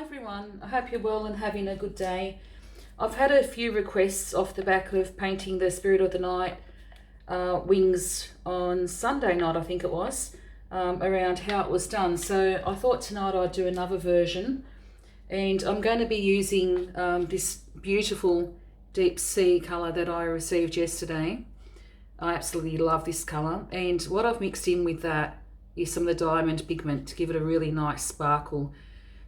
everyone, I hope you're well and having a good day. I've had a few requests off the back of painting the Spirit of the Night wings on Sunday night, I think it was, around how it was done. So I thought tonight I'd do another version, and I'm going to be using this beautiful deep sea colour that I received yesterday. I absolutely love this colour, and what I've mixed in with that is some of the diamond pigment to give it a really nice sparkle.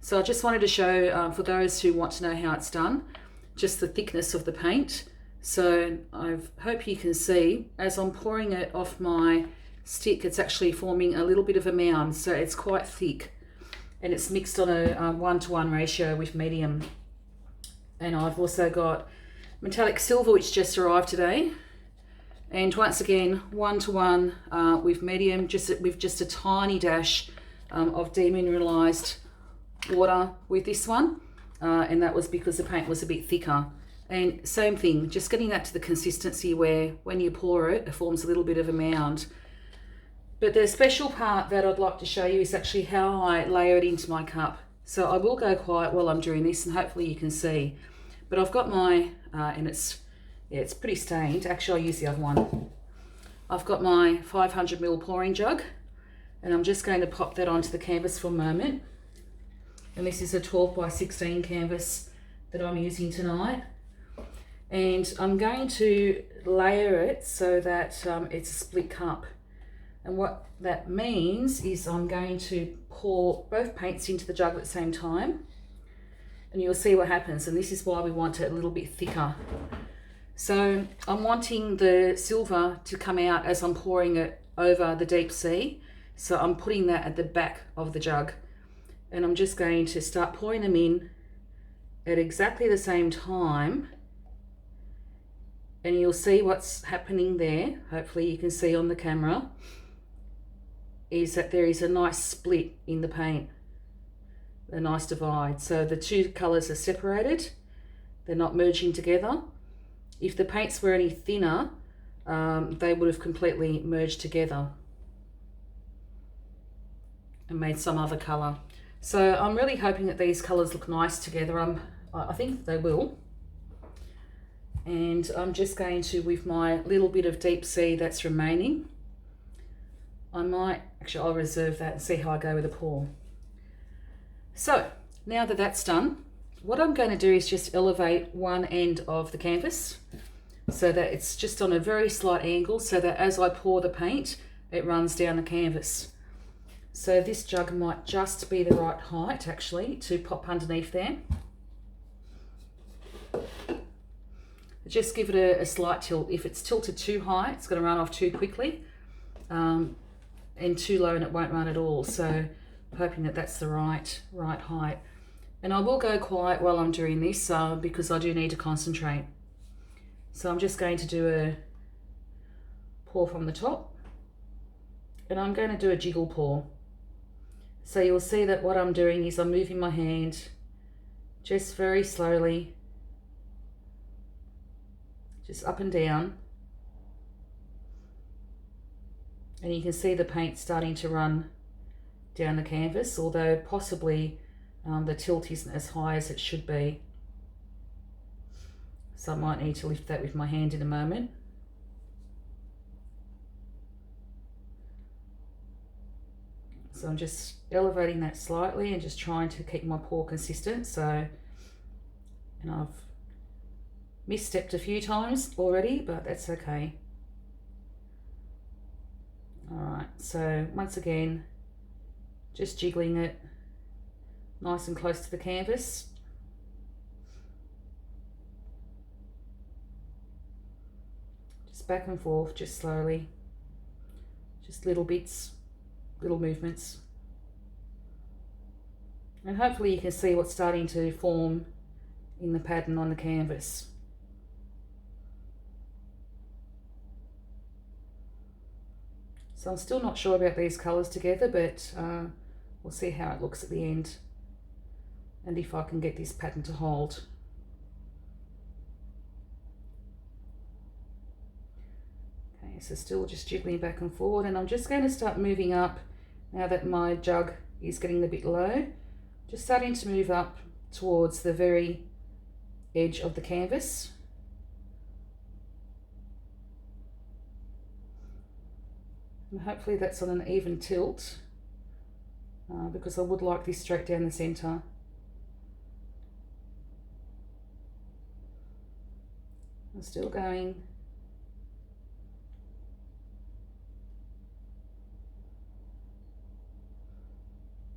So I just wanted to show, for those who want to know how it's done, just the thickness of the paint. So I hope you can see, as I'm pouring it off my stick, it's actually forming a little bit of a mound, so it's quite thick. And it's mixed on a 1-to-1 ratio with medium. And I've also got metallic silver, which just arrived today. And once again, 1-to-1 with medium, with just a tiny dash of demineralized water with this one, and that was because the paint was a bit thicker. And same thing, just getting that to the consistency where when you pour it, it forms a little bit of a mound. But the special part that I'd like to show you is actually how I layer it into my cup. So I will go quiet while I'm doing this, and hopefully you can see. But I've got my, and it's pretty stained. Actually, I'll use the other one. I've got my 500ml pouring jug, and I'm just going to pop that onto the canvas for a moment. And this is a 12x16 canvas that I'm using tonight. And I'm going to layer it so that it's a split cup. And what that means is I'm going to pour both paints into the jug at the same time. And you'll see what happens. And this is why we want it a little bit thicker. So I'm wanting the silver to come out as I'm pouring it over the deep sea. So I'm putting that at the back of the jug. And I'm just going to start pouring them in at exactly the same time. And you'll see what's happening there. Hopefully you can see on the camera, is that there is a nice split in the paint, a nice divide. So the two colours are separated. They're not merging together. If the paints were any thinner, they would have completely merged together and made some other colour. So I'm really hoping that these colours look nice together. I think they will. And I'm just going to, with my little bit of deep sea that's remaining, I'll reserve that and see how I go with the pour. So now that that's done, what I'm going to do is just elevate one end of the canvas so that it's just on a very slight angle, so that as I pour the paint, it runs down the canvas. So this jug might just be the right height actually to pop underneath there. Just give it a slight tilt. If it's tilted too high, it's going to run off too quickly, and too low and it won't run at all. So I'm hoping that that's the right height. And I will go quiet while I'm doing this because I do need to concentrate. So I'm just going to do a pour from the top, and I'm going to do a jiggle pour. So you'll see that what I'm doing is I'm moving my hand just very slowly, just up and down. And you can see the paint starting to run down the canvas, although possibly the tilt isn't as high as it should be. So I might need to lift that with my hand in a moment. So I'm just elevating that slightly and just trying to keep my pour consistent. And I've misstepped a few times already, but that's okay. All right, so once again, just jiggling it nice and close to the canvas. Just back and forth, just slowly, just little bits, little movements. And hopefully you can see what's starting to form in the pattern on the canvas. So I'm still not sure about these colours together, but we'll see how it looks at the end and if I can get this pattern to hold. Okay, so still just jiggling back and forward, and I'm just going to start moving up now that my jug is getting a bit low. Just starting to move up towards the very edge of the canvas. And hopefully that's on an even tilt, because I would like this straight down the centre. I'm still going.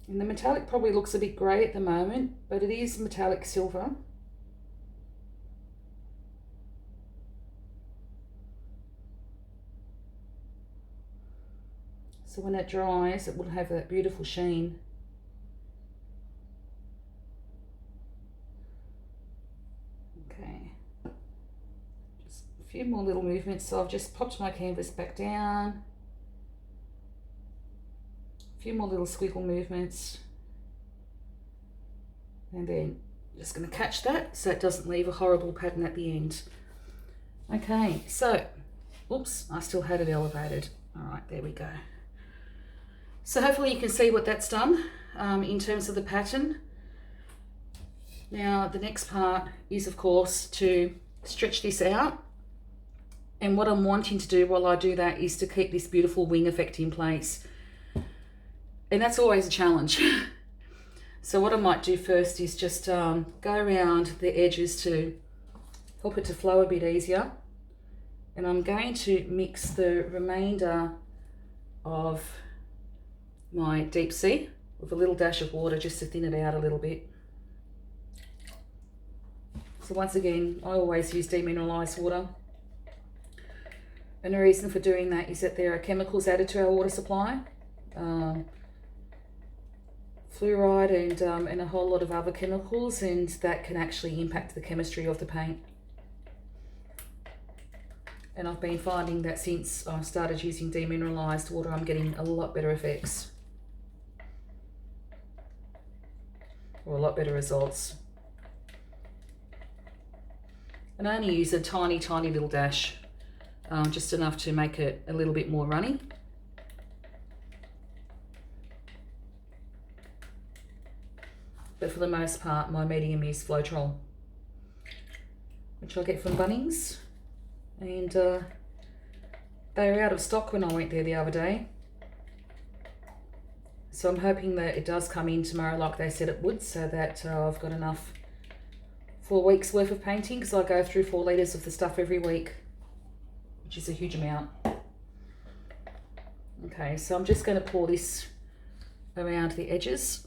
And the metallic probably looks a bit grey at the moment, but it is metallic silver. So when it dries, it will have that beautiful sheen. Okay, just a few more little movements. So I've just popped my canvas back down. A few more little squiggle movements. And then just going to catch that so it doesn't leave a horrible pattern at the end. Okay, so, oops, I still had it elevated. All right, there we go. So hopefully you can see what that's done in terms of the pattern. Now the next part is, of course, to stretch this out. And what I'm wanting to do while I do that is to keep this beautiful wing effect in place. And that's always a challenge. So what I might do first is just go around the edges to help it to flow a bit easier. And I'm going to mix the remainder of my deep sea with a little dash of water just to thin it out a little bit. So once again, I always use demineralized water. And the reason for doing that is that there are chemicals added to our water supply. Fluoride and a whole lot of other chemicals, and that can actually impact the chemistry of the paint. And I've been finding that since I started using demineralized water, I'm getting a lot better effects. Or a lot better results. And I only use a tiny, tiny little dash, just enough to make it a little bit more runny. But for the most part, my medium is Floetrol, which I get from Bunnings. And they were out of stock when I went there the other day. So I'm hoping that it does come in tomorrow like they said it would, so that I've got enough for a week's worth of painting, because I go through 4 litres of the stuff every week, which is a huge amount. Okay, so I'm just going to pour this around the edges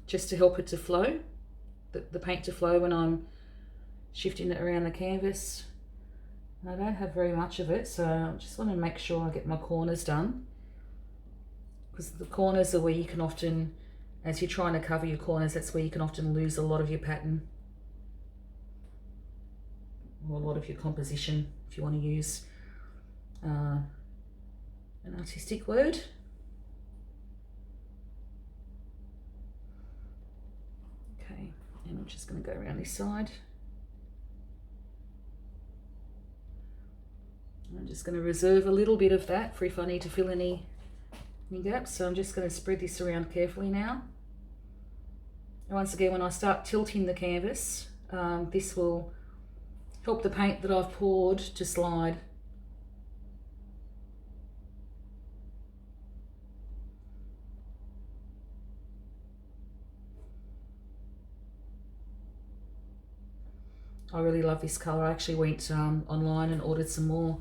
just to help it to flow, the paint to flow when I'm shifting it around the canvas. And I don't have very much of it, so I just want to make sure I get my corners done, because the corners are where you can often, as you're trying to cover your corners, that's where you can often lose a lot of your pattern, or a lot of your composition, if you want to use an artistic word. Okay, and I'm just going to go around this side. I'm just going to reserve a little bit of that for if I need to fill any gaps. So I'm just going to spread this around carefully now. And once again, when I start tilting the canvas, this will help the paint that I've poured to slide. I really love this colour. I actually went online and ordered some more.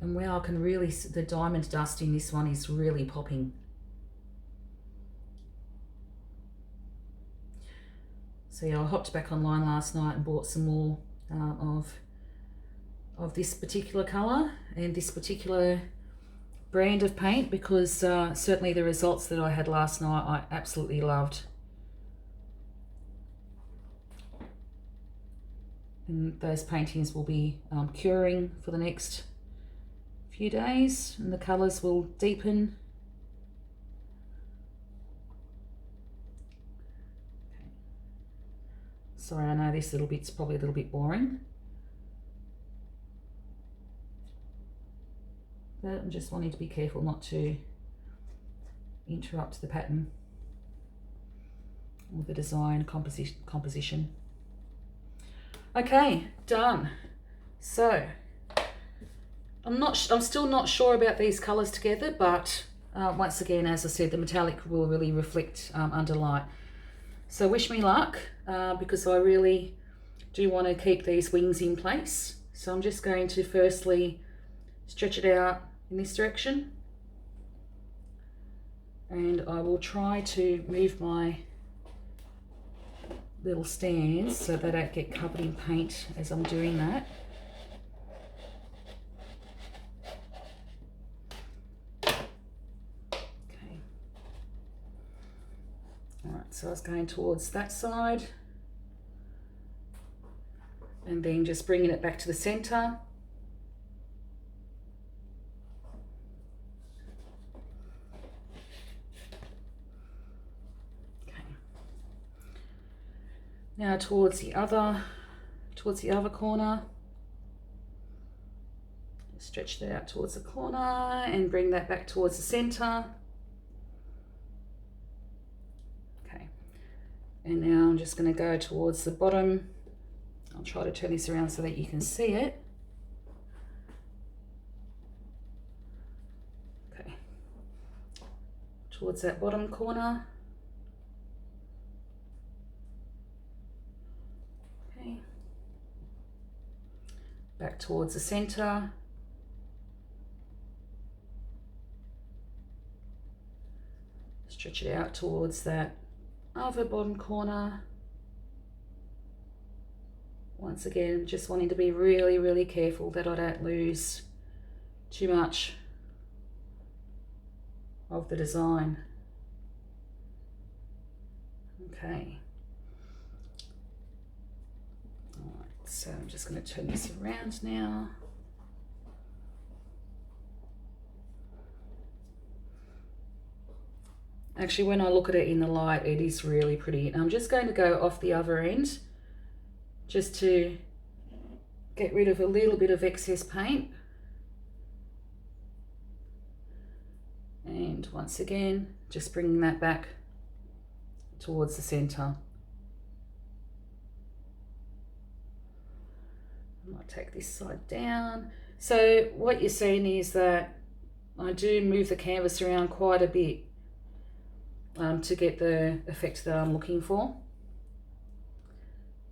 And wow, I can really see the diamond dust in this one is really popping. So yeah, I hopped back online last night and bought some more of this particular colour and this particular brand of paint, because certainly the results that I had last night I absolutely loved. And those paintings will be curing for the next few days, and the colours will deepen. Okay. Sorry, I know this little bit's probably a little bit boring, but I'm just wanting to be careful not to interrupt the pattern. or the design composition. Okay, done. So I'm still not sure about these colors together, but once again, as I said, the metallic will really reflect under light. So wish me luck, because I really do want to keep these wings in place. So I'm just going to firstly stretch it out in this direction, and I will try to move my little stands so they don't get covered in paint as I'm doing that. Okay. Alright, so I was going towards that side and then just bringing it back to the center. Now towards the other corner, stretch that out towards the corner and bring that back towards the center. Okay, and now I'm just going to go towards the bottom. I'll try to turn this around so that you can see it. Okay, towards that bottom corner. Back towards the center. Stretch it out towards that other bottom corner. Once again, just wanting to be really, really careful that I don't lose too much of the design. Okay. So I'm just going to turn this around now. Actually, when I look at it in the light, it is really pretty. And I'm just going to go off the other end just to get rid of a little bit of excess paint. And once again, just bringing that back towards the center. I might take this side down. So what you're seeing is that I do move the canvas around quite a bit to get the effect that I'm looking for.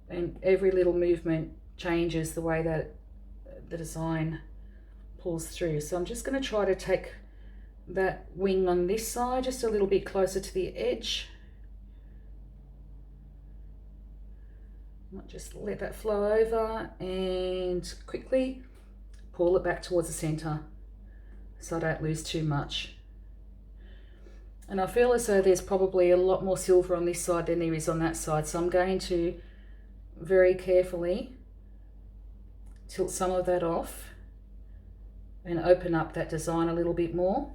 And every little movement changes the way that the design pulls through. So I'm just going to try to take that wing on this side just a little bit closer to the edge. Might just let that flow over and quickly pull it back towards the center so I don't lose too much. And I feel as though there's probably a lot more silver on this side than there is on that side, so I'm going to very carefully tilt some of that off and open up that design a little bit more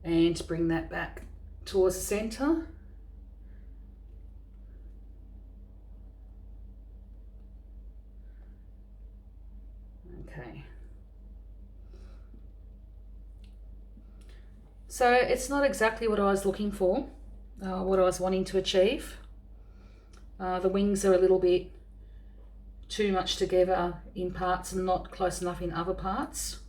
and bring that back towards the center. Okay. So it's not exactly what I was looking for, what I was wanting to achieve. The wings are a little bit too much together in parts and not close enough in other parts.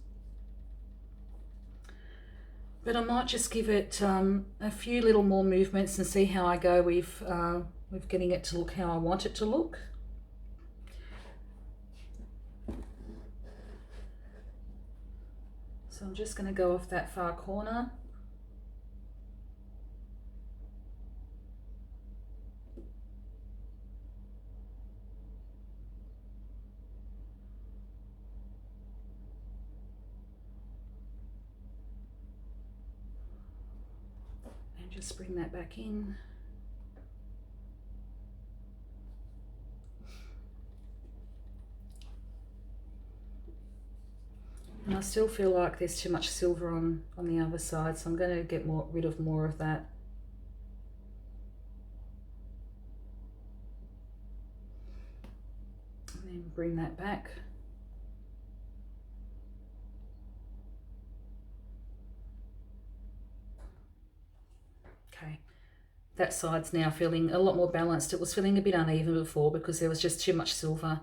But I might just give it a few little more movements and see how I go with getting it to look how I want it to look. So I'm just going to go off that far corner. And just bring that back in. And I still feel like there's too much silver on the other side, so I'm going to get rid of more of that. And then bring that back. Okay, that side's now feeling a lot more balanced. It was feeling a bit uneven before because there was just too much silver.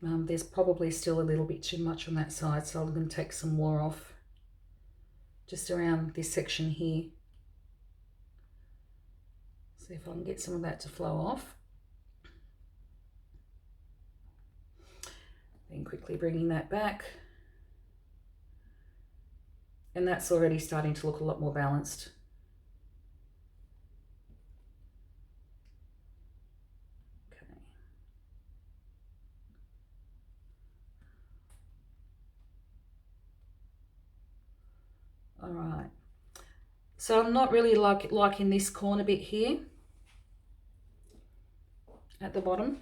There's probably still a little bit too much on that side, so I'm going to take some more off just around this section here. See if I can get some of that to flow off. Then quickly bringing that back. And that's already starting to look a lot more balanced. Okay. All right. So I'm not really liking this corner bit here at the bottom.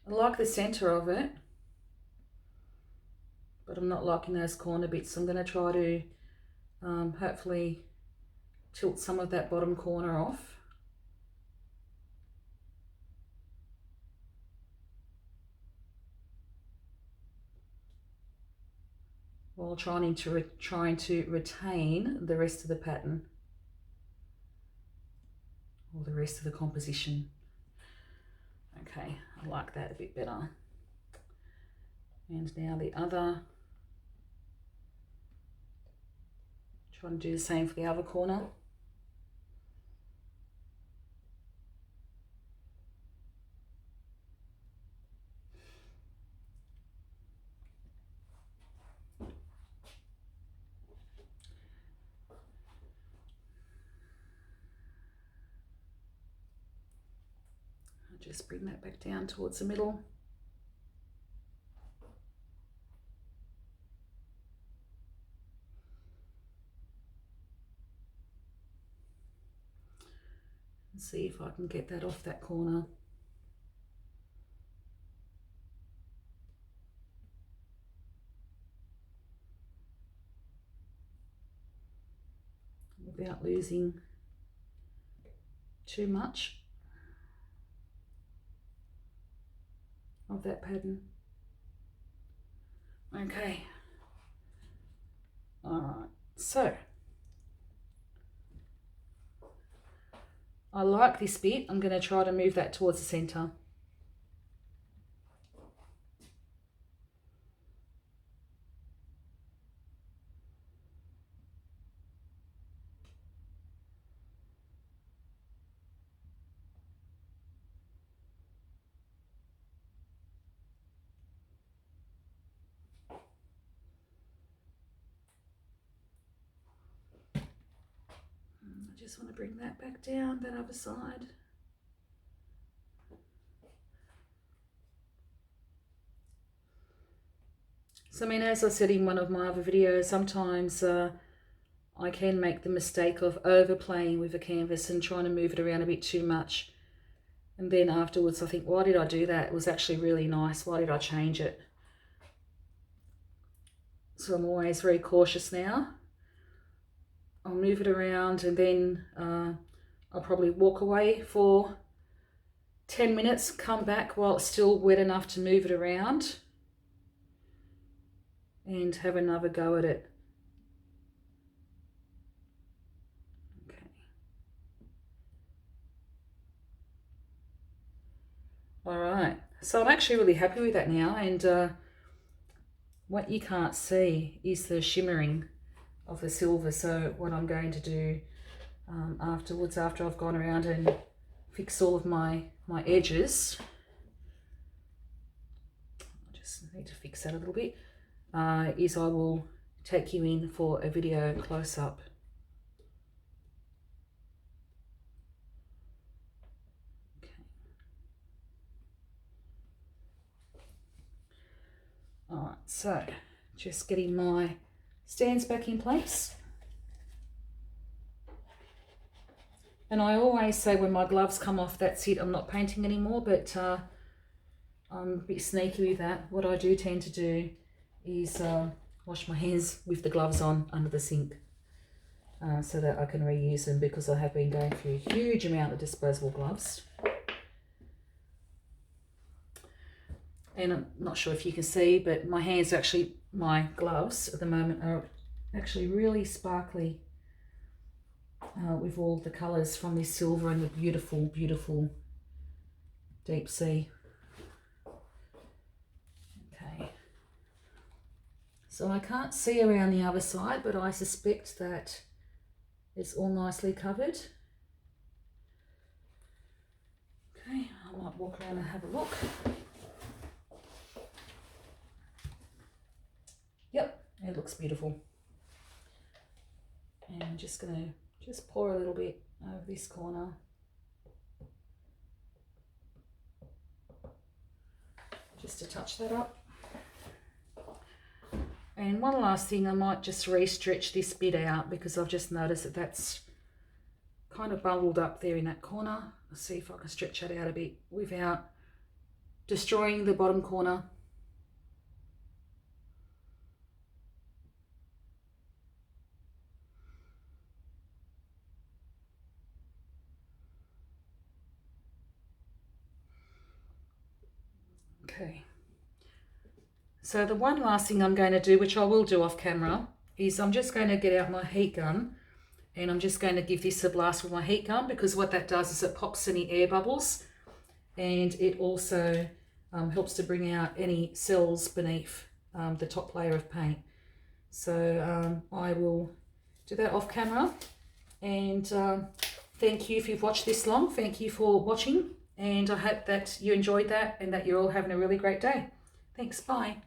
I like the center of it, but I'm not liking those corner bits. So I'm going to try to hopefully tilt some of that bottom corner off. While trying to retain the rest of the pattern or the rest of the composition. Okay, I like that a bit better. And now the other, trying to do the same for the other corner. Just bring that back down towards the middle. And see if I can get that off that corner. Without losing too much of that pattern. Okay. All right. So I like this bit. I'm going to try to move that towards the center. I just want to bring that back down, that other side. So I mean, as I said in one of my other videos, sometimes I can make the mistake of overplaying with a canvas and trying to move it around a bit too much. And then afterwards I think, why did I do that? It was actually really nice. Why did I change it? So I'm always very cautious now. I'll move it around and then I'll probably walk away for 10 minutes, come back while it's still wet enough to move it around and have another go at it. Okay. All right, so I'm actually really happy with that now, and what you can't see is the shimmering of the silver. So what I'm going to do afterwards, after I've gone around and fixed all of my edges, I just need to fix that a little bit, is I will take you in for a video close-up. All right, so just getting my stands back in place. And I always say when my gloves come off, that's it, I'm not painting anymore, but I'm a bit sneaky with that. What I do tend to do is wash my hands with the gloves on under the sink so that I can reuse them, because I have been going through a huge amount of disposable gloves. And I'm not sure if you can see, but my hands actually, my gloves at the moment are actually really sparkly with all the colours from this silver and the beautiful, beautiful deep sea. Okay. So I can't see around the other side, but I suspect that it's all nicely covered. Okay, I might walk around and have a look. Yep, it looks beautiful. And I'm just going to just pour a little bit over this corner. Just to touch that up. And one last thing, I might just re-stretch this bit out because I've just noticed that that's kind of bubbled up there in that corner. Let's see if I can stretch that out a bit without destroying the bottom corner. Okay. So the one last thing I'm going to do, which I will do off camera, is I'm just going to get out my heat gun and I'm just going to give this a blast with my heat gun, because what that does is it pops any air bubbles and it also helps to bring out any cells beneath the top layer of paint. So I will do that off camera, and thank you if you've watched this long. Thank you for watching, and I hope that you enjoyed that and that you're all having a really great day. Thanks, bye.